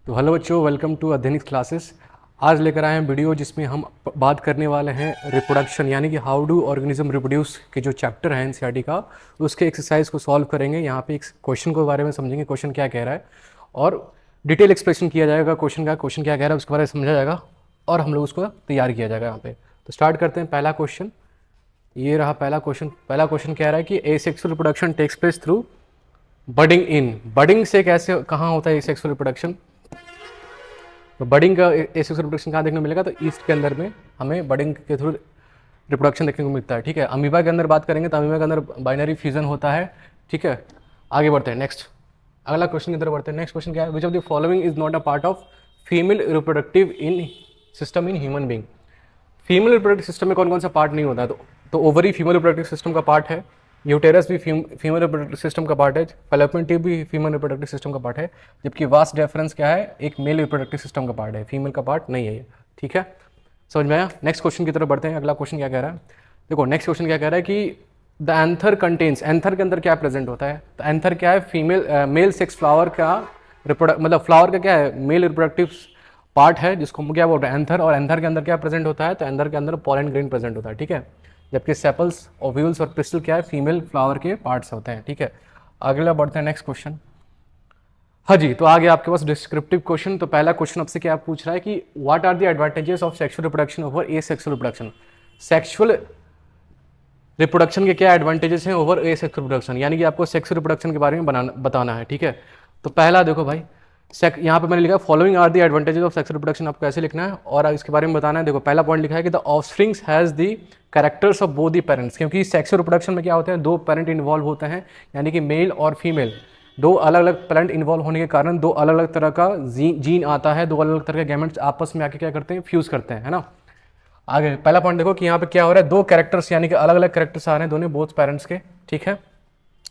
तो हेलो बच्चों, welcome to अध्ययनिक classes. आज लेकर आए हैं वीडियो जिसमें हम बात करने वाले हैं रिप्रोडक्शन, यानी कि हाउ डू ऑर्गेनिज्म रिप्रोड्यूस के जो चैप्टर है एनसीईआरटी का, उसके एक्सरसाइज को सॉल्व करेंगे। यहाँ पे एक क्वेश्चन के बारे में समझेंगे, क्वेश्चन क्या कह रहा है, और डिटेल एक्सप्लेनेशन किया जाएगा क्वेश्चन का, क्वेश्चन क्या कह रहा है उसके बारे में समझा जाएगा और हम लोग उसको तैयार किया जाएगा यहाँ पे। तो स्टार्ट करते हैं। पहला क्वेश्चन ये रहा। पहला क्वेश्चन कह रहा है कि asexual reproduction takes place through budding in. Budding से कैसे कहाँ होता है एसेक्सुअल रिप्रोडक्शन? तो बडिंग का एसेक्सुअल रिप्रोडक्शन कहाँ देखने को मिलेगा? तो ईस्ट के अंदर में हमें बडिंग के थ्रू रिप्रोडक्शन देखने को मिलता है। ठीक है, अमीबा के अंदर बात करेंगे तो अमीबा के अंदर बाइनरी फ्यूजन होता है। ठीक है, आगे बढ़ते हैं। नेक्स्ट अगला क्वेश्चन की तरफ बढ़ते हैं। नेक्स्ट क्वेश्चन क्या है? Which of the following is not a part of female reproductive in system in human being. Female reproductive system में कौन कौन सा पार्ट नहीं होता है? तो ओवरी फीमेल रिप्रोडक्टिव सिस्टम का पार्ट है, यूटेरस भी फीमेल रिप्रोडक्टिव सिस्टम का पार्ट है, फैलोपियन ट्यूब भी फीमेल रिप्रोडक्टिव सिस्टम का पार्ट है, जबकि वास्ट डिफरेंस क्या है? एक मेल रिप्रोडक्टिव सिस्टम का पार्ट है, फीमेल का पार्ट नहीं है ये। ठीक है, समझ में आया? नेक्स्ट क्वेश्चन की तरफ बढ़ते हैं। अगला क्वेश्चन क्या कह रहा है? देखो, नेक्स्ट क्वेश्चन क्या कह रहा है कि द एंथर कंटेन्स, एंथर के अंदर क्या प्रेजेंट होता है? तो एंथर क्या है? फीमेल मेल सेक्स फ्लावर का रिप्रोडक्ट, मतलब फ्लावर का क्या है? मेल रिप्रोडक्टिव पार्ट है, जिसको हम क्या बोल रहे हैं? एंथर। और एंथर के अंदर क्या प्रेजेंट होता है? तो एंथर के अंदर पॉलन ग्रेन प्रेजेंट होता है। ठीक है, जबकि सेपल्स, ओव्यूल्स और पिस्टल क्या है? फीमेल फ्लावर के पार्ट्स होते हैं। ठीक है, अगला बढ़ते हैं। Next question. हाँ जी, तो आगे आपके पास डिस्क्रिप्टिव क्वेश्चन। तो पहला क्वेश्चन आपसे क्या पूछ रहा है कि what are the advantages of sexual reproduction over asexual reproduction. Sexual reproduction के क्या एडवांटेजेस हैं ओवर एसेक्सुअल रिप्रोडक्शन, यानी कि आपको सेक्सुअल रिप्रोडक्शन के बारे में बताना है। ठीक है, तो पहला देखो भाई, यहाँ पे मैंने लिखा following are the advantages of sexual reproduction, आपको ऐसे लिखना है और इसके बारे में बताना है। देखो, पहला पॉइंट लिखा है कि the offsprings has the characters of both the parents, क्योंकि सेक्सुअल रिप्रोडक्शन में क्या होते हैं? दो पेरेंट इन्वॉल्व होते हैं, यानी कि मेल और फीमेल, दो अलग अलग पेरेंट इन्वॉल्व होने के कारण दो अलग अलग तरह का जीन आता है, दो अलग अलग तरह के गैमेट्स आपस में आके क्या करते हैं? फ्यूज करते हैं, है ना। आगे पहला पॉइंट देखो कि यहाँ पे क्या हो रहा है? दो कैरेक्टर्स, यानी कि अलग अलग कैरेक्टर्स आ रहे हैं दोनों बोथ पेरेंट्स के। ठीक है,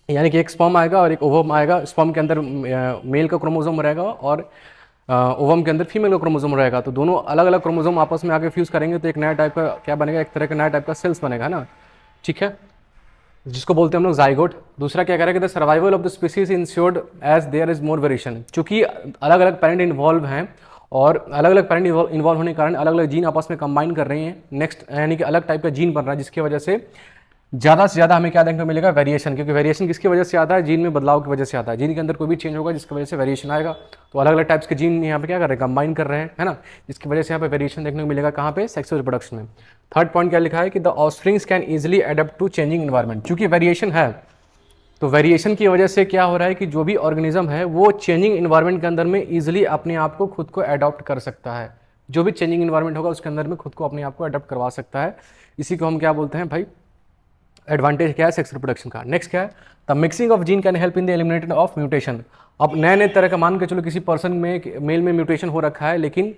यानी कि एक स्पर्म आएगा और एक ओवम आएगा। स्पर्म के अंदर मेल का क्रोमोसोम रहेगा और ओवम के अंदर फीमेल का क्रोमोसोम रहेगा। तो दोनों अलग अलग क्रोमोसोम आपस में आके फ्यूज करेंगे तो एक नया टाइप का क्या बनेगा? एक तरह का नया टाइप का सेल्स बनेगा, है ना। ठीक है, जिसको बोलते हैं हम लोग जाइगोट। दूसरा क्या कह रहा है कि the survival of the species ensured as there is more variation, चूंकि अलग अलग पेरेंट इन्वॉल्व हैं और अलग अलग पेरेंट इन्वॉल्व होने के कारण अलग अलग जीन आपस में कंबाइन कर रहे हैं, नेक्स्ट यानी कि अलग टाइप का जीन बन रहा है, जिसकी वजह से ज़्यादा हमें क्या देखने को मिलेगा? वेरिएशन। क्योंकि वेरिएशन किसकी वजह से आता है? जीन में बदलाव की वजह से आता है। जीन के अंदर कोई भी चेंज होगा जिसकी वजह से वेरिएशन आएगा। तो अलग अलग टाइप्स के जीन यहाँ पे क्या कर रहे हैं? कंबाइन कर रहे हैं, है ना, जिसकी वजह से यहाँ पे वेरिएशन देखने को मिलेगा। कहाँ पे? सेक्सुअल रिप्रोडक्शन में। थर्ड पॉइंट क्या लिखा है कि the offsprings can easily adapt to changing environment. चूंकि वेरिएशन है तो वेरिएशन की वजह से क्या हो रहा है कि जो भी ऑर्गेनिज्म है वो चेंजिंग इन्वायरमेंट के अंदर में इजिली अपने आप को खुद को अडॉप्ट कर सकता है। जो भी चेंजिंग इन्वायरमेंट होगा उसके अंदर में खुद को अपने आप को अडॉप्ट करवा सकता है। इसी को हम क्या बोलते हैं भाई? एडवांटेज क्या है सेक्स रिप्रोडक्शन का। नेक्स्ट क्या है? The mixing of gene can help in the elimination of mutation. अब नए नए तरह का मान के चलो किसी पर्सन में मेल में म्यूटेशन हो रखा है, लेकिन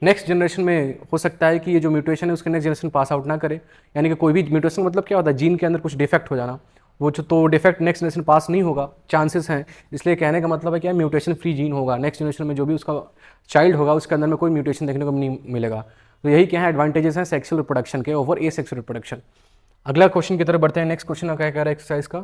नेक्स्ट जनरेशन में हो सकता है कि ये जो म्यूटेशन है उसके नेक्स्ट जनरेशन पास आउट ना करे। यानी कि कोई भी म्यूटेशन मतलब क्या होता है? जीन के अंदर कुछ डिफेक्ट हो जाना, वो जो तो डिफेक्ट नेक्स्ट जनरेशन पास नहीं होगा, चांसेस हैं। इसलिए कहने का मतलब है क्या? म्यूटेशन फ्री जीन होगा। नेक्स्ट जनरेशन में जो भी उसका चाइल्ड होगा उसके अंदर में कोई म्यूटेशन देखने को नहीं मिलेगा। तो यही क्या है? एडवांटेजेस हैं सेक्सुअल रिप्रोडक्शन के ओवर ए सेक्सुअल रिप्रोडक्शन। अगला क्वेश्चन की तरफ बढ़ते हैं। नेक्स्ट क्वेश्चन क्या कह रहा है एक्सरसाइज का?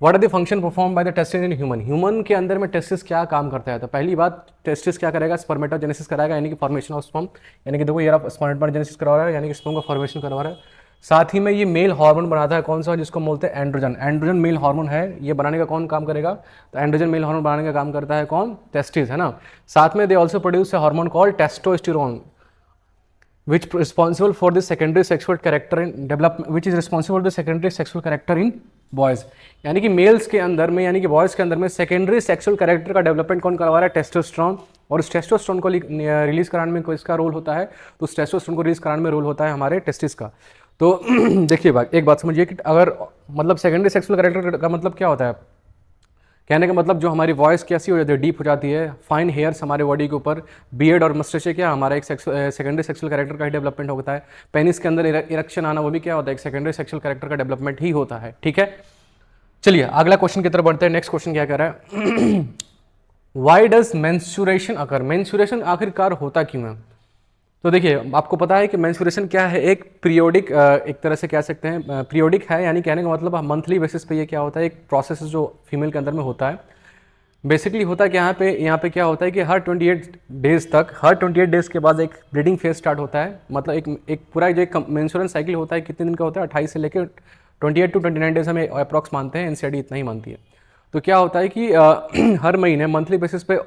What are the function perform by the testis in human. Human के अंदर में टेस्टिस क्या काम करता है? तो पहली बात, टेस्टिस क्या करेगा? स्पर्मेटोजेनेसिस कराएगा, यानी कि फॉर्मेशन ऑफ स्पर्म। यानी कि देखो ये स्पर्मेटोजेनेसिस करवा रहा है, यानी कि स्पर्म का फॉर्मेशन करवा रहा है। साथ ही में ये मेल हार्मोन बनाता है, कौन सा? जिसको बोलते हैं एंड्रोजन। एंड्रोजन मेल हार्मोन है, ये बनाने का कौन काम करेगा? तो एंड्रोजन मेल हार्मोन बनाने का काम करता है कौन? टेस्टिस, है ना। साथ में they also produce a hormone called testosterone which responsible for the secondary sexual character in development, which is responsible for the secondary sexual character in boys। यानी कि मेल्स के अंदर में, यानी कि बॉयज़ के अंदर में सेकेंडरी सेक्सुअल कैरेक्टर का डेवलपमेंट कौन करवा रहा है? टेस्टोस्टेरोन। और उस टेस्टोस्टेरोन को रिलीज कराने में किसका रोल होता है? तो उस टेस्टोस्टेरोन को रिलीज कराने में रोल होता है हमारे टेस्टिस का। तो देखिए एक बात समझिए कि अगर मतलब सेकेंडरी सेक्सुअल कैरेक्टर का मतलब क्या होता है? कहने का मतलब जो हमारी वॉइस कैसी हो जाती है? डीप हो जाती है, फाइन हेयर्स हमारे बॉडी के ऊपर, बियर्ड और मस्टच क्या हमारा एक सेकेंडरी सेक्सुअल कैरेक्टर का ही डेवलपमेंट होता है। पेनिस के अंदर इरेक्शन आना, वो भी क्या होता है? एक सेकेंडरी सेक्सुअल कैरेक्टर का डेवलपमेंट ही होता है। ठीक है, चलिए अगला क्वेश्चन की तरफ बढ़ते हैं। नेक्स्ट क्वेश्चन क्या कह रहा है? Why does menstruation occur. Menstruation आखिरकार होता क्यों है? तो देखिए आपको पता है कि मेंस्ट्रुएशन क्या है? एक पीरियोडिक, एक तरह से कह सकते हैं पीरियोडिक है, यानी कहने का मतलब मंथली बेसिस पे ये क्या होता है? एक प्रोसेस जो फीमेल के अंदर में होता है। बेसिकली होता है कि यहाँ पे क्या होता है कि हर 28 डेज तक, हर 28 डेज के बाद एक ब्रीडिंग फेज स्टार्ट होता है। मतलब एक पूरा जो एक मेंस्ट्रुअल साइकिल होता है कितने दिन का होता है, 28 से लेकर 28 टू 29 डेज हमें अप्रॉक्स मानते हैं, एनसीईआरटी इतना ही मानती है। तो क्या होता है कि हर महीने मंथली बेसिस पे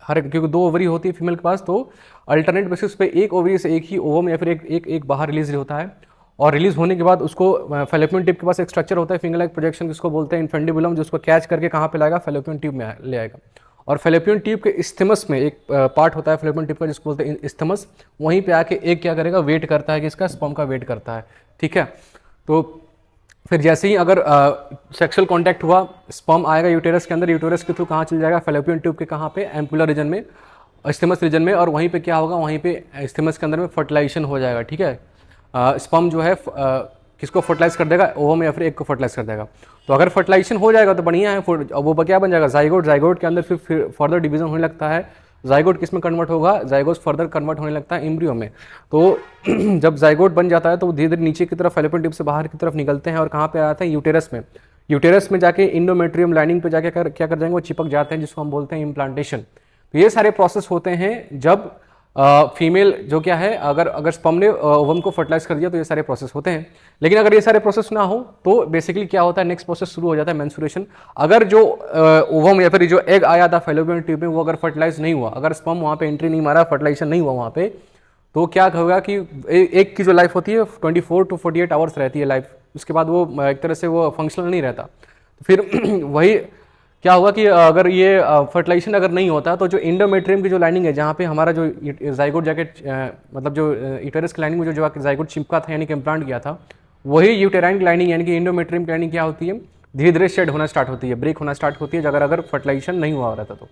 क्योंकि 2 ओवरी होती है फीमेल के पास, तो अल्टरनेट बेसिस पे एक ओवरी से एक ही ओवम या फिर एक बाहर रिलीज होता है। और रिलीज होने के बाद उसको फैलोपियन ट्यूब के पास एक स्ट्रक्चर होता है फिंगर लाइक प्रोजेक्शन, जिसको बोलते हैं इन्फेंडिबुलम, जो उसको कैच करके कहाँ पे लाएगा, फैलोपियन ट्यूब में ले आएगा। और फैलोपियन ट्यूब के इस्थमस में एक पार्ट होता है फैलोपियन ट्यूब का जिसको बोलते हैं इस्थमस, वहीं पे आके एक क्या करेगा, वेट करता है कि इसका स्पर्म का वेट करता है। ठीक है, तो फिर जैसे ही अगर सेक्सुअल कांटेक्ट हुआ, स्पर्म आएगा यूटेरस के अंदर, यूटेरस के थ्रू कहाँ चल जाएगा, फैलोपियन ट्यूब के कहाँ पे, एम्पुलर रीजन में, इस्थमस रीजन में, और वहीं पे क्या होगा, वहीं पे इस्थमस के अंदर में फर्टिलाइजेशन हो जाएगा। ठीक है, स्पर्म जो है किसको फर्टिलाइज कर देगा, ओवम या फिर एग को फर्टिलाइज कर देगा। तो अगर फर्टिलाइजेशन हो जाएगा तो बढ़िया है, वो क्या बन जाएगा, जाइगोट। जाइगोट के अंदर फिर फर्दर डिवीजन होने लगता है। जाइगोट किस में कन्वर्ट होगा, जाइगोट फर्दर कन्वर्ट होने लगता है एम्ब्रियो में। तो जब जाइगोट बन जाता है तो धीरे धीरे नीचे की तरफ फैलोपियन ट्यूब से बाहर की तरफ निकलते हैं और कहाँ पे आते हैं, यूटेरस में। यूटेरस में जाके इंडोमेट्रियम लाइनिंग पे जाके क्या कर जाएंगे, वो चिपक जाते हैं, जिसको हम बोलते हैं इम्प्लांटेशन। तो ये सारे प्रोसेस होते हैं जब फीमेल जो क्या है, अगर स्पर्म ने ओवम को फर्टिलाइज कर दिया, तो ये सारे प्रोसेस होते हैं। लेकिन अगर ये सारे प्रोसेस ना हो तो बेसिकली क्या होता है, नेक्स्ट प्रोसेस शुरू हो जाता है, मेंस्ट्रुएशन। अगर जो ओवम या फिर जो एग आया था फैलोपियन ट्यूब में, वो अगर फर्टिलाइज नहीं हुआ, अगर स्पर्म वहाँ पे एंट्री नहीं मारा, फर्टिलाइजेशन नहीं हुआ वहाँ पे, तो क्या होगा कि एक की जो लाइफ होती है 24 टू 48 आवर्स रहती है लाइफ, उसके बाद वो एक तरह से वो फंक्शनल नहीं रहता। तो फिर वही क्या होगा कि अगर ये फर्टिलाइजेशन अगर नहीं होता, तो जो इंडोमेट्रियम की जो लाइनिंग है, जहाँ पे हमारा जो जाइगोट जाके मतलब जो यूटेरस की लाइनिंग में जो जाइगोट चिपका था, यानी कि इम्प्लांट किया था, वही यूटेराइन लाइनिंग यानी कि इंडोमेट्रियम की लाइनिंग क्या होती है, धीरे धीरे शेड होना स्टार्ट होती है, ब्रेक होना स्टार्ट होती है, अगर फर्टिलाइजेशन नहीं हुआ रहता तो।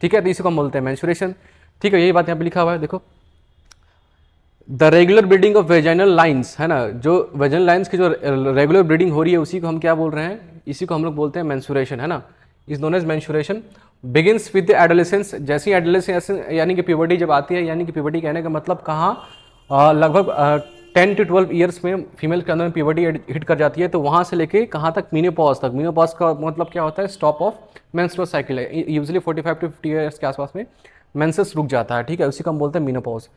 ठीक है, तो इसी को हम बोलते हैं मेंस्ट्रुएशन। ठीक है, यही बात यहाँ पे लिखा हुआ है, देखो, the regular breeding of vaginal lines, है ना, जो वेजाइनल लाइन्स की जो रेगुलर ब्रीडिंग हो रही है, उसी को हम क्या बोल रहे हैं, इसी को हम लोग बोलते हैं मेंस्ट्रुएशन, है ना, is known as menstruation. Begins with the adolescence, जैसे ही एडोलेसेंस यानी कि प्यूबर्टी जब आती है, यानी कि प्यूबर्टी कहने का मतलब कहाँ, लगभग 10 to 12 ईयर्स में फीमेल के अंदर में प्यूबर्टी हिट कर जाती है, तो वहाँ से लेके कहाँ तक, मीनोपॉज तक। मीनोपॉज का मतलब क्या होता है, स्टॉप ऑफ मेंस्ट्रुअल साइकिल है, यूजुअली 45 to 50 ईयर्स के आसपास में मेंसेस रुक जाता है। ठीक है, उसी को हम बोलते हैं मीनोपॉज।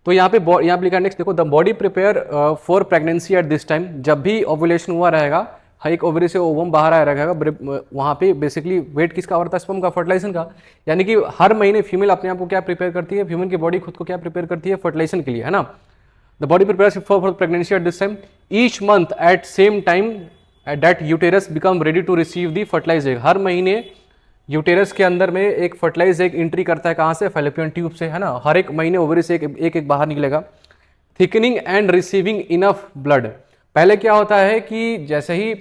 तो यहाँ पे लिखा है नेक्स्ट, देखो, the body prepare for pregnancy at this time, जब भी ओव्यूलेशन हुआ रहेगा, एक ओवरी से ओवम बाहर आया रहेगा, वहाँ पे बेसिकली वेट किसका हो रहा था, स्पर्म का, फर्टिलाइजेशन का। यानी कि हर महीने फीमेल अपने आप को क्या प्रिपेयर करती है, फीमेल की बॉडी खुद को क्या प्रिपेयर करती है, फर्टिलाइजेशन के लिए, है ना। The body prepares for pregnancy at this time, each month at same time that uterus become ready to receive the fertilize egg. हर महीने यूटेरस के अंदर में एक फर्टिलाइज एग एंट्री करता है, कहाँ से, फैलोपियन ट्यूब से, है ना। हर एक महीने ओवरी से एक बाहर निकलेगा। Thickening and receiving enough blood, पहले क्या होता है कि जैसे ही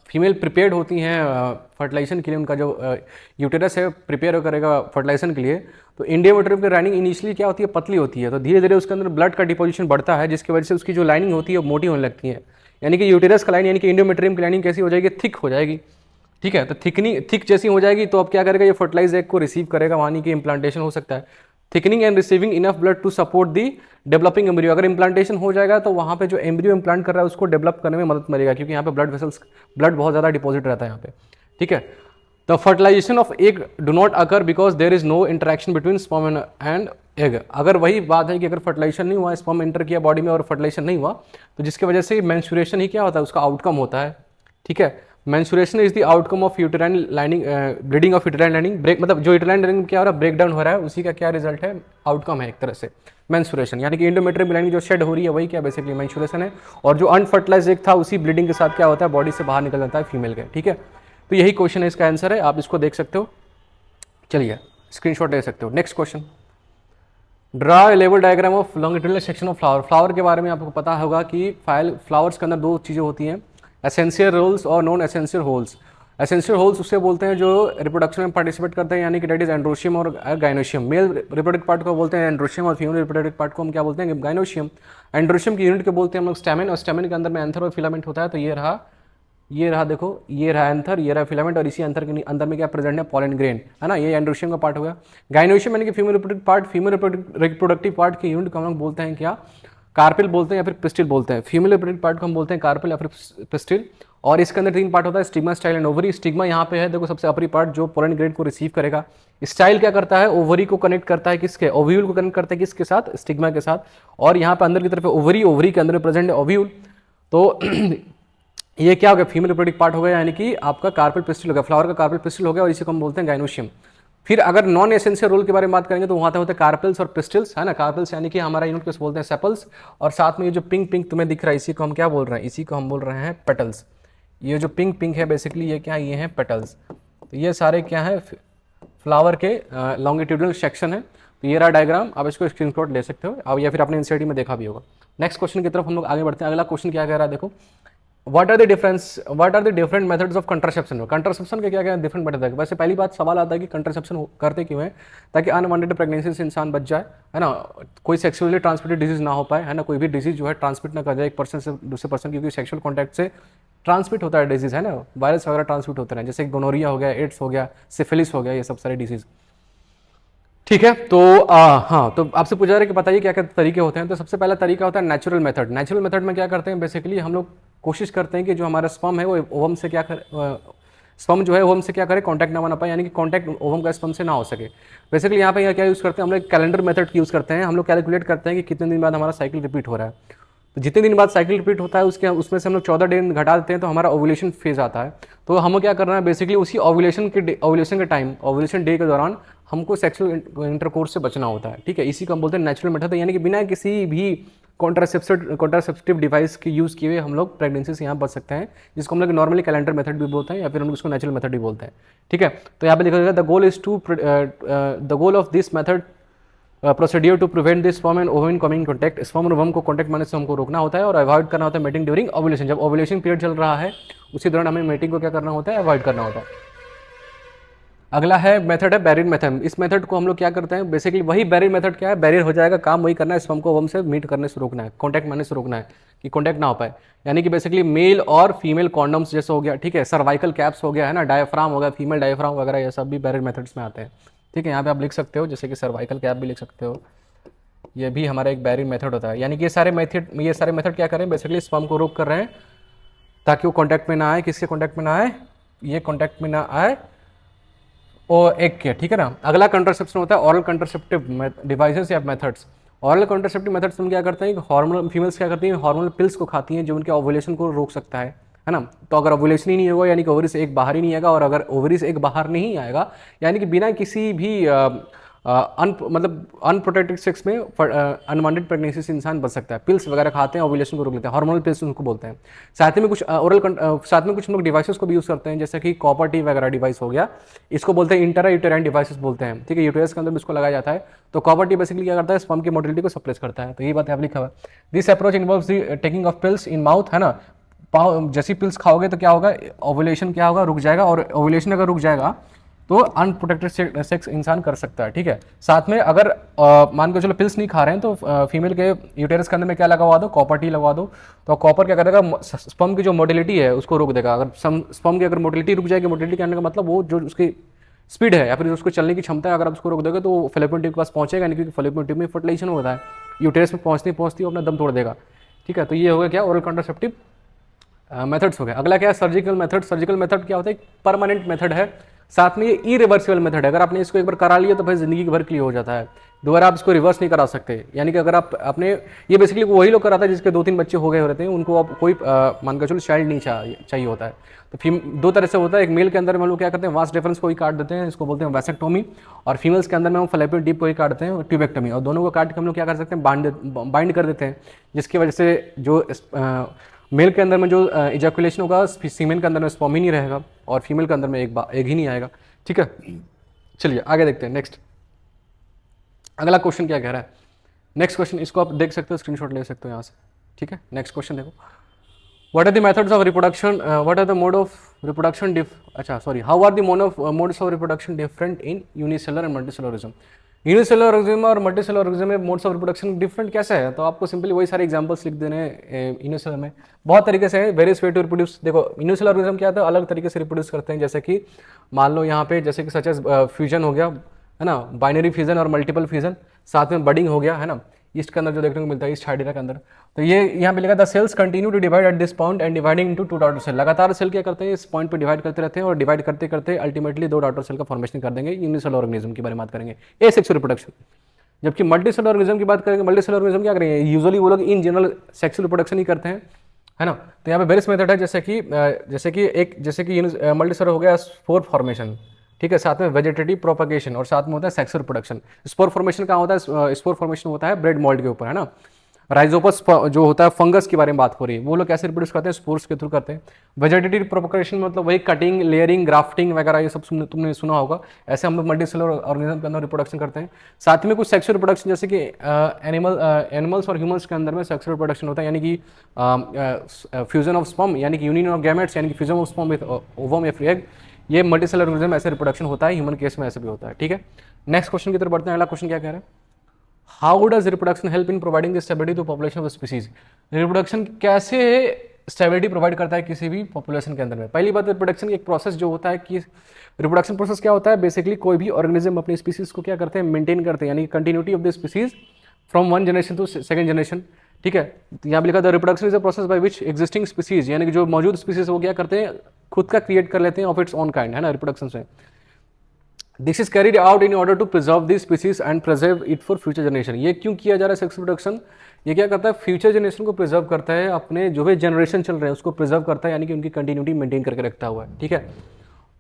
फीमेल प्रिपेयर्ड होती हैं फर्टिलाइजेशन के लिए, उनका जो यूटेरस है प्रिपेयर करेगा फर्टिलाइजेशन के लिए, तो इंडोमेट्रियम की लाइनिंग इनिशियली क्या होती है, पतली होती है, तो धीरे धीरे उसके अंदर ब्लड का डिपोजिशन बढ़ता है, जिसकी वजह से उसकी जो लाइनिंग होती है वो मोटी होने लगती है। यानी कि यूटेरस का लाइन यानी कि इंडोमेट्रियम की लाइनिंग कैसी हो जाएगी, थिक हो जाएगी। ठीक है, तो थिक जैसी हो जाएगी, तो अब क्या करेगा, ये फर्टिलाइज एग को रिसीव करेगा, यानी कि इम्प्लांटेशन हो सकता है। Thickening and receiving enough blood to support the developing embryo, अगर इम्प्लांटेशन हो जाएगा तो वहाँ पे जो एम्ब्रियो इम्प्लांट कर रहा है उसको डेवलप करने में मदद मिलेगा, क्योंकि यहाँ पे ब्लड बहुत ज़्यादा डिपॉजिट रहता है यहाँ पे। ठीक है, the fertilization of egg do not occur because there is no interaction between sperm and egg. अगर वही बात है कि अगर फर्टिलाइजेशन नहीं हुआ, स्पर्म एंटर किया बॉडी में और फर्टिलाइजेशन नहीं हुआ, तो जिसकी वजह से मेंस्ट्रुएशन ही क्या होता है, उसका आउटकम होता है। ठीक है, menstruation is the outcome of uterine lining, bleeding of uterine lining, break मतलब जो यूटेराइन लाइनिंग क्या हो रहा है, ब्रेक डाउन हो रहा है, उसी का क्या रिजल्ट है, आउटकम है एक तरह से मेंस्ट्रुएशन। यानी कि इंडोमेट्रियम लाइनिंग जो शेड हो रही है वही क्या बेसिकली मेंस्ट्रुएशन है, और जो अनफर्टिलाइज्ड एग था उसी ब्लीडिंग के साथ क्या होता है, बॉडी से बाहर निकल जाता है फीमेल के। ठीक है, तो यही क्वेश्चन है, इसका आंसर है, आप इसको देख सकते हो। चलिए स्क्रीनशॉट ले सकते हो। Next question, draw a level diagram of longitudinal section of flower. Flower के बारे में आपको पता होगा कि फ्लावर्स के अंदर दो चीज़ें होती हैं, एसेंशियल रोल्स और non essential holes. Essential holes उससे बोलते हैं जो रिप्रोडक्शन में पार्टिसिपेट करते हैं, यानी कि डेट इज एंड्रोशियम और गाइनोशियम। मेल रिप्रोडक्टिव पार्ट को बोलते हैं एंड्रोशियम और फीमेल रिप्रोडक्टिव पार्ट को हम क्या बोलते हैं, गाइनोशियम। एंड्रोशियम की यूनिट को बोलते हैं हम लोग स्टैमेन, और स्टैमेन के अंदर में एंथर और फिलामेंट होता है। तो ये रहा देखो, ये रहा एंथर, ये रहा फिलामेंट, और इसी एंथर के अंदर में क्या प्रेजेंट है, पॉलन ग्रेन, है ना। ये एंड्रोशियम का पार्ट हो गया। गाइनोशियम यानी कि female reproductive part, female reproductive part की यूनिट को हम लोग बोलते हैं क्या, कार्पेल बोलते हैं या फिर पिस्टिल बोलते हैं। फीमेल रिप्रोडक्टिव पार्ट को हम बोलते हैं कार्पेल या फिर पिस्टिल, और इसके अंदर 3 पार्ट होता है, stigma, style and ovary. Stigma यहाँ पे है, देखो सबसे अपरी पार्ट जो पोलन ग्रेड को रिसीव करेगा। स्टाइल क्या करता है, ओवरी को कनेक्ट करता है किसके, ओव्यूल को कनेक्ट करता है किसके साथ, स्टिग्मा के साथ। और यहाँ पे अंदर की तरफ ओवरी, ओवरी के अंदर प्रेजेंट है ओव्यूल। तो ये क्या हो गया, फीमेल रिप्रोडक्टिव पार्ट हो गया, यानी कि आपका कार्पेल पिस्टिल हो गया, फ्लावर का कार्पेल पिस्टिल हो गया, और इसी को हम बोलते हैं गाइनोशियम। फिर अगर नॉन एसेंशियल रोल के बारे में बात करेंगे तो वहाँ होते हैं कार्पेल्स और पिस्टिल्स, है ना। कार्पेल्स यानी कि हमारा यूनिट को बोलते हैं सेपल्स, और साथ में ये जो पिंक पिंक तुम्हें दिख रहा है इसी को हम क्या बोल रहे हैं, इसी को हम बोल रहे हैं पेटल्स। ये जो पिंक पिंक है बेसिकली ये क्या है, ये हैं पेटल्स। तो ये सारे क्या है, फ्लावर के लॉन्गिट्यूडनल सेक्शन है। तो ये रहा डायग्राम, आप इसको स्क्रीनशॉट ले सकते हो अब, या फिर आपने एनसीईआरटी में देखा भी होगा। नेक्स्ट क्वेश्चन की तरफ हम लोग आगे बढ़ते हैं। अगला क्वेश्चन क्या कह रहा है, देखो what are the different methods of contraception. Contraception के क्या क्या डिफरेंट मेथड है। वैसे पहली बात सवाल आता है कि कंट्रासेप्शन करते क्यों है, ताकि अनवांटेड प्रेगनेंसी से इंसान बच जाए, है ना, कोई सेक्सुअली ट्रांसमिटेड डिजीज ना हो पाए, है ना, कोई भी डिजीज जो है ट्रांसमिट ना कर जाए एक पर्सन से दूसरे पर्सन, क्योंकि सेक्सुअल कॉन्टैक्ट से ट्रांसमिट होता है डिजीज, है ना, वायरस वगैरह ट्रांसमिट होते हैं, जैसे गोनोरिया हो गया, एड्स हो गया, सिफिलिस हो गया, ये सब सारे डिजीज। ठीक है, तो हाँ, तो आपसे पूछा रहे कि बताइए क्या क्या तरीके होते हैं। तो सबसे पहला तरीका होता है नेचुरल मेथड। नेचुरल मेथड में क्या करते हैं, बेसिकली हम लोग कोशिश करते हैं कि जो हमारा स्पर्म है वो ओवम से क्या कर, स्पर्म जो है ओवम से क्या करे, कांटेक्ट ना बना पाए, यानी कि कांटेक्ट ओवम का स्पर्म से ना हो सके। बेसिकली यहाँ पे क्या यूज़ करते हैं हम लोग, कैलेंडर मेथड की यूज़ करते हैं। हम लोग कैलकुलेट करते हैं कि कितने दिन बाद हमारा साइकिल रिपीट हो रहा है। तो जितने दिन बाद साइकिल रिपीट होता है उसमें से हम लोग 14 दिन घटा देते हैं, तो हमारा ओव्यूलेशन फेज आता है। तो हमें क्या करना है, बेसिकली उसी ओव्यूलेशन के टाइम, ओव्यूलेशन डे के दौरान हमको सेक्सुअल इंटरकोर्स से बचना होता है। ठीक है, इसी को हम बोलते हैं नेचुरल मेथड, यानी कि बिना किसी भी कॉन्ट्रासेप्टिव डिवाइस के यूज़ किए हुए हम लोग प्रेगनेंसी से यहाँ बच सकते हैं, जिसको हम लोग नॉर्मली कैलेंडर मेथड भी बोलते हैं, या फिर हम लोग उसको नेचुरल मेथड भी बोलते हैं। ठीक है, तो यहाँ पे लिखा गया the goal of this method procedure to prevent this sperm and ovum coming contact. Sperm और ओवम को कॉन्टैक्ट मारने से हमको रोकना होता है, और अवॉइड करना होता है मीटिंग ड्यूरिंग ओव्यूलेशन। जब ओव्यूलेशन पीरियड चल रहा है उसी दौरान हमें मीटिंग को क्या करना होता है, अवॉइड करना होता है। अगला है मेथड है बैरियर मेथड। इस मेथड को हम लोग क्या करते हैं, बेसिकली वही बैरियर मेथड क्या है, बैरियर हो जाएगा, काम वही करना है, स्पर्म को ओवम से मीट करने से रोकना है, कॉन्टैक्ट मारने से रोकना है कि कॉन्टैक्ट ना हो पाए। यानी कि बेसिकली मेल और फीमेल कॉन्डम्स जैसे हो गया, ठीक है, सर्वाइकल कैप्स हो गया, है ना, डायफ्राम हो गया, फीमेल डायफ्राम वगैरह, ये सब भी बैरियर मेथड्स में आते हैं। ठीक है, यहाँ पे आप लिख सकते हो, जैसे कि सर्वाइकल कैप भी लिख सकते हो, ये भी हमारा एक बैरियर मेथड होता है। यानी कि ये सारे मेथड क्या करें, बेसिकली स्पर्म को रोक कर रहे हैं ताकि वो कॉन्टैक्ट में ना आए, किसके कॉन्टैक्ट में ना आए, ये कॉन्टैक्ट में ना आए और एक के। ठीक है ना। अगला कंट्रासेप्शन होता है ऑरल कंट्रासेप्टिव डिवाइसेस या मेथड्स। ऑरल कंट्रासेप्टिव मेथड्स में क्या करते हैं, हार्मोनल फीमेल्स क्या करती हैं, हार्मोनल पिल्स को खाती हैं जो उनके ओवुलेशन को रोक सकता है ना। तो अगर ओवुलेशन ही नहीं होगा यानी कि ओवरी से एक बाहर ही नहीं आएगा, और अगर ओवरी से एक बाहर नहीं आएगा यानी कि बिना किसी भी मतलब अनप्रोटेक्टेड सेक्स में अनवांटेड प्रेगनेंसी से इंसान बच सकता है। पिल्स वगैरह खाते हैं, ओवुलेशन को रोक लेते हैं, हार्मोनल पिल्स उनको बोलते हैं। साथ में कुछ साथ में कुछ हम लोग डिवाइसेस को भी यूज़ करते हैं, जैसे कि कॉपर टी वगैरह डिवाइस हो गया, इसको बोलते हैं इंट्रा यूटेराइन डिवाइसेस बोलते हैं। ठीक है, यूटेरस के अंदर इसको लगाया जाता है। तो कॉपर टी बेसिकली क्या करता है, स्पर्म की मोटिलिटी को सप्रेस करता है। तो ये बात यहाँ लिखा हुआ है। This approach involves the taking of pills in mouth, है ना। जैसी पिल्स खाओगे तो क्या होगा, ओवुलेशन क्या होगा, रुक जाएगा, और ओवुलेशन अगर रुक जाएगा तो अनप्रोटेक्टेड सेक्स इंसान कर सकता है। ठीक है, साथ में अगर मान के चलो पिल्स नहीं खा रहे हैं तो फीमेल के यूटेरस के अंदर में क्या लगवा दो, कॉपर टी लगवा दो। तो कॉपर क्या करेगा, स्पर्म की जो मोटिलिटी है उसको रोक देगा। अगर स्पर्म की अगर मोटिलिटी रुक जाएगी, मोटिलिटी कहने का मतलब वो जो उसकी स्पीड है या फिर उसको चलने की क्षमता है, अगर आप उसको रोक दोगे तो वो फैलोपियन ट्यूब के पास पहुंचेगा नहीं, क्योंकि फैलोपियन ट्यूब में फर्टिलाइजेशन होता है, यूटेरस में पहुंचते वो अपना दम तोड़ देगा। ठीक है, तो ये हो गया क्या, ओरल कॉन्ट्रासेप्टिव मेथड्स हो गया। अगला क्या है, सर्जिकल मेथड। सर्जिकल मेथड क्या होता है, परमानेंट मेथड है, साथ में ये इरिवर्सिबल मेथड है। अगर आपने इसको एक बार करा लिया तो भाई जिंदगी भर के लिए हो जाता है, दोबारा आप इसको रिवर्स नहीं करा सकते। यानी कि अगर आप अपने, ये बेसिकली वही लोग कराता है जिसके 2-3 बच्चे हो गए रहते हैं, उनको अब कोई मान कर चलो चाइल्ड नहीं चाहिए होता है। तो दो तरह से होता है, एक मेल के अंदर में हम लोग क्या करते हैं, वास डिफरेंस को ही काट देते हैं, इसको बोलते हैं वैसेक्टोमी, और फीमेल्स के अंदर में हम फैलोपियन ट्यूब को ही काटते हैं, ट्यूबेक्टोमी। और दोनों को काट के हम लोग क्या कर सकते हैं, बाइंड कर देते हैं, जिसकी वजह से जो मेल के अंदर में जो इजैकुलेशन होगा, फीमेल के अंदर में स्पर्म ही नहीं रहेगा, और फीमेल के अंदर में एक ही नहीं आएगा। ठीक है, चलिए आगे देखते हैं। नेक्स्ट अगला क्वेश्चन क्या कह रहा है, नेक्स्ट क्वेश्चन इसको आप देख सकते हो, स्क्रीनशॉट ले सकते हो यहाँ से। ठीक है, नेक्स्ट क्वेश्चन देखो, what are the methods of reproduction, what are the mode of reproduction how are the modes of reproduction different in unicellular and multicellularism. Unicellular organism और मल्टीसेलुलर ऑर्गेनिज्म में मोड्स ऑफ रिप्रोडक्शन डिफरेंट कैसे है, तो आपको simply वही सारे examples लिख देने हैं। यूनिसेलुलर में बहुत तरीके से है, वेरियस वे टू रिप्रोड्यूस। देखो यूनिसेलुलर ऑर्गेनिज्म क्या है, अलग तरीके से रिप्रोड्यूस करते हैं, जैसे कि मान लो यहाँ पे जैसे कि सच एज फ्यूजन हो गया, है ना, बाइनरी फ्यूजन और मल्टीपल फ्यूजन, साथ में बडिंग हो गया, है ना। ईस्ट के अंदर जो देखने को मिलता है, ईस्ट हाइड्रा के अंदर। तो ये यहाँ पे लिखा the cells continue to divide at this point and dividing into 2 daughter cell. लगातार सेल क्या करते हैं, इस पॉइंट पे डिवाइड करते रहते हैं और डिवाइड करते करते अल्टीमेटली 2 डॉटर सेल का फॉर्मेशन कर देंगे। यूनिसेलुलर ऑर्गेनिज्म के बारे में बात करेंगे, एसेक्सुअल रिप्रोडक्शन। जबकि मल्टीसेलुलर ऑर्गेनिज्म की बात करेंगे, मल्टीसेलुलर ऑर्गेनिज्म क्या करेंगे, यूजुअली वो लोग इन जनरल सेक्सुअल रिप्रोडक्शन ही करते हैं, है ना। तो यहाँ पे वेरियस मेथड है, जैसे कि मल्टीसेलुलर हो गया स्पोर फॉर्मेशन, ठीक है, साथ में वेजिटेटिव प्रोपगेशन और साथ में होता है सेक्सुअल रिप्रोडक्शन। स्पोर फॉर्मेशन कहाँ होता है, स्पोर फॉर्मेशन होता है ब्रेड मोल्ड के ऊपर, है ना। राइजोपस जो होता है फंगस के बारे में बात हो रही है, वो लोग कैसे रिप्रोड्यूस करते हैं, स्पोर्स के थ्रू करते हैं। वेजिटेटिव प्रोपगेशन मतलब वही कटिंग, लेयरिंग, ग्राफ्टिंग वगैरह ये सब तुमने सुना होगा। ऐसे हम लोग मल्टीसेलुलर ऑर्गेनिज्म के अंदर रिप्रोडक्शन करते हैं। साथ में कुछ सेक्सुअल रिप्रोडक्शन, जैसे कि एनिमल्स और ह्यूमंस के अंदर में सेक्सुअल रिप्रोडक्शन होता है, यानी कि फ्यूजन ऑफ स्पर्म, यानी कि यूनियन ऑफ गैमेट्स, यानी कि fusion of sperm with ovum या एग। ये मल्टीसेलुलर ऑर्गेनिज्म ऐसे रिप्रोडक्शन होता है, ह्यूमन केस में ऐसे भी होता है, ठीक है। नेक्स्ट क्वेश्चन की तरफ बढ़ते हैं। अगला क्वेश्चन क्या कह रहा है, how does reproduction help in providing the stability to population of species. Reproduction कैसे स्टेबिलिटी प्रोवाइड करता है किसी भी पॉपुलेशन के अंदर में। पहली बात, रिप्रोडक्शन एक प्रोसेस जो होता है कि रिप्रोडक्शन प्रोसेस क्या होता है, बेसिकली कोई भी ऑर्गेनिज्म अपनी स्पीसीज को क्या करते हैं, मेंटेन करते हैं, यानी continuity of the species from one generation to second generation, ठीक है। यहाँ पे लिखा था reproduction is a process by which existing species, यानी कि जो मौजूद स्पीसीज वो क्या करते हैं, खुद का क्रिएट कर लेते हैं ऑफ इट्स ओन काइंड, है ना, रिप्रोडक्शन से। This is carried out in order to preserve this species and preserve it for future generation. ये क्यों किया जा रहा है सेक्स रिप्रोडक्शन, ये क्या करता है, फ्यूचर जनरेशन को प्रिजर्व करता है, अपने जो भी जनरेशन चल रहे हैं उसको प्रिजर्व करता है, यानी कि उनकी कंटिन्यूटी मेंटेन करके रखता हुआ है, ठीक है।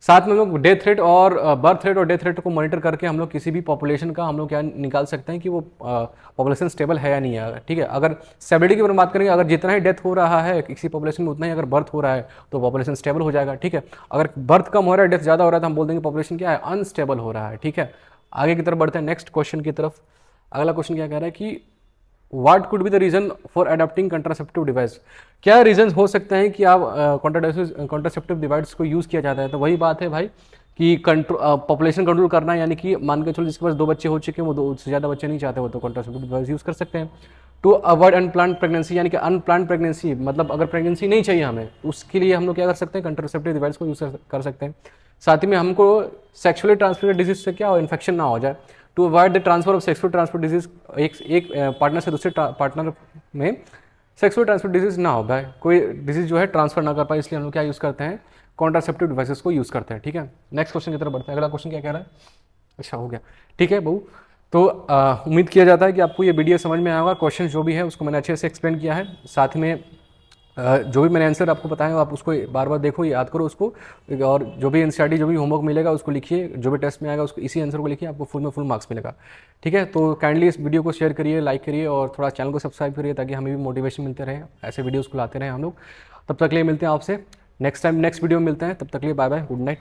साथ में हम लोग डेथ रेट और बर्थ रेट और डेथ रेट को मॉनिटर करके हम लोग किसी भी पॉपुलेशन का हम लोग क्या निकाल सकते हैं कि वो पॉपुलेशन स्टेबल है या नहीं है, ठीक है। अगर स्टेबिलिटी की बात करेंगे, अगर जितना ही डेथ हो रहा है किसी पॉपुलेशन में उतना ही अगर बर्थ हो रहा है तो पॉपुलेशन स्टेबल हो जाएगा, ठीक है। अगर बर्थ कम हो रहा है, डेथ ज़्यादा हो रहा है, तो हम बोल देंगे पॉपुलेशन क्या है, अनस्टेबल हो रहा है, ठीक है। आगे की तरफ बढ़ते हैं नेक्स्ट क्वेश्चन की तरफ। अगला क्वेश्चन क्या कह रहा है कि what could be the reason for adopting contraceptive device. क्या रीजन हो सकते हैं कि आप कॉन्ट्रासेप्टिव डिवाइस को यूज़ किया जाता है। तो वही बात है भाई कि पॉपुलेशन कंट्रोल करना, यानी कि मान के चलो जिसके पास 2 बच्चे हो चुके हैं, वो 2 से ज़्यादा बच्चे नहीं चाहते हो तो कॉन्ट्रासेप्टिव डिवाइस यूज़ कर सकते हैं। टू अवॉइड अनप्लान्ड प्रेगनेंसी, यानी कि अनप्लान्ड प्रेगनेंसी मतलब अगर प्रेगनेंसी नहीं चाहिए हमें, उसके लिए हम लोग क्या कर सकते हैं, कंट्रासेप्टिव डिवाइस को यूज़ कर सकते हैं। साथ ही में हमको सेक्सुअली ट्रांसमिटेड डिजीज से क्या हो, इन्फेक्शन ना हो जाए। To avoid the transfer of sexual transfer disease, एक पार्टनर से दूसरे पार्टनर में सेक्सुअल ट्रांसफर डिजीज ना हो भाई, कोई डिजीज जो है ट्रांसफर ना कर पाए, इसलिए हम लोग क्या यूज़ करते हैं, कॉन्ट्रासेप्टिव डिवाइसेस को यूज़ करते हैं, ठीक है। नेक्स्ट क्वेश्चन की तरफ बढ़ते हैं। अगला क्वेश्चन क्या कह रहा है, अच्छा हो गया, ठीक है बहू। तो उम्मीद किया जाता है कि आपको ये वीडियो समझ में आया होगा। क्वेश्चन जो भी है उसको मैंने अच्छे से एक्सप्लेन किया है, साथ में जो भी मैंने आंसर आपको बताया आप उसको बार बार देखो, याद करो उसको, और जो भी एनसीईआरटी जो भी होमवर्क मिलेगा उसको लिखिए, जो भी टेस्ट में आएगा उसको इसी आंसर को लिखिए, आपको फुल में फुल मार्क्स मिलेगा, ठीक है। तो काइंडली इस वीडियो को शेयर करिए, लाइक करिए और थोड़ा चैनल को सब्सक्राइब करिए, ताकि हमें भी मोटिवेशन मिलते रहे, ऐसे वीडियोज़ को लाते रहें हम लोग। तब तक के लिए मिलते हैं आपसे नेक्स्ट टाइम, नेक्स्ट वीडियो में मिलते हैं, तब तक के लिए बाय बाय, गुड नाइट।